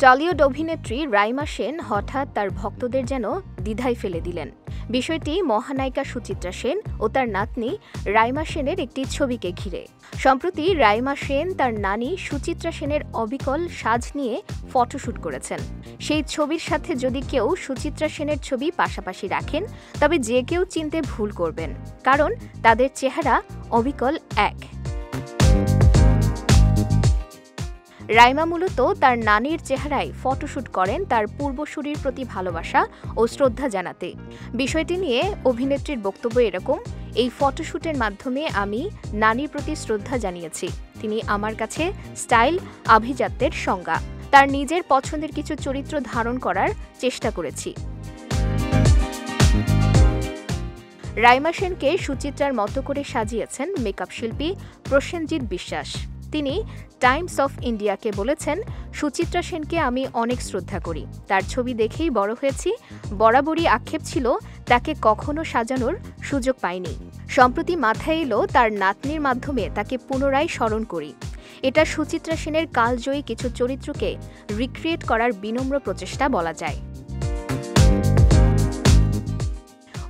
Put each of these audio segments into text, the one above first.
Tollywood অভিনেত্রী রাইমা সেন হঠাৎ তার ভক্তদের যেন দ্বিধায় ফেলে দিলেন। বিষয়টি মহানায়িকা সুচিত্রা সেন ও তার নাতনি রাইমা সেনের একটি ছবিকে ঘিরে। সম্প্রতি রাইমা সেন তার নানি সুচিত্রা সেনের অবিকল সাজ নিয়ে ফটোশ্যুট করেছেন। সেই ছবির সাথে যদি কেউ সুচিত্রা সেনের ছবি পাশাপাশি রাখেন, তবে যে কেউ চিনতে ভুল করবেন, কারণ তাদের চেহারা অবিকল এক। রাইমা মূলত তার নানির চেহারায় ফটোশ্যুট করেন তার পূর্বসূরির প্রতি ভালোবাসা ও শ্রদ্ধা জানাতে। বিষয়টি নিয়ে অভিনেত্রীর বক্তব্য এরকম: এই ফটোশ্যুটের মাধ্যমে আমি নানির প্রতি শ্রদ্ধা জানিয়েছি। তিনি আমার কাছে স্টাইল আভিজাত্যের সংজ্ঞা। তার নিজের পছন্দের কিছু চরিত্র ধারণ করার চেষ্টা করেছি। রাইমা সেনকে সুচিত্রার মতো করে সাজিয়েছেন মেকআপ শিল্পী প্রসেনজিৎ বিশ্বাস। তিনি টাইমস অফ ইন্ডিয়াকে বলেছেন, সুচিত্রা সেনকে আমি অনেক শ্রদ্ধা করি। তার ছবি দেখেই বড় হয়েছি। বরাবরই আক্ষেপ ছিল তাকে কখনো সাজানোর সুযোগ পাইনি। সম্প্রতি মাথায় এলো তার নাতনির মাধ্যমে তাকে পুনরায় স্মরণ করি। এটা সুচিত্রা সেনের কালজয়ী কিছু চরিত্রকে রিক্রিয়েট করার বিনম্র প্রচেষ্টা বলা যায়।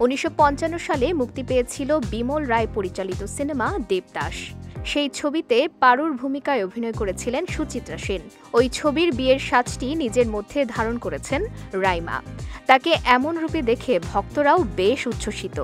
1955 সালে মুক্তি পেয়েছিল বিমল রায় পরিচালিত সিনেমা দেবদাস। সেই ছবিতে পারুর ভূমিকায় অভিনয় করেছিলেন সুচিত্রা সেন। ওই ছবির বিয়ের সাজটি নিজের মধ্যে ধারণ করেছেন রাইমা। তাকে এমন রূপে দেখে ভক্তরাও বেশ উচ্ছ্বসিত।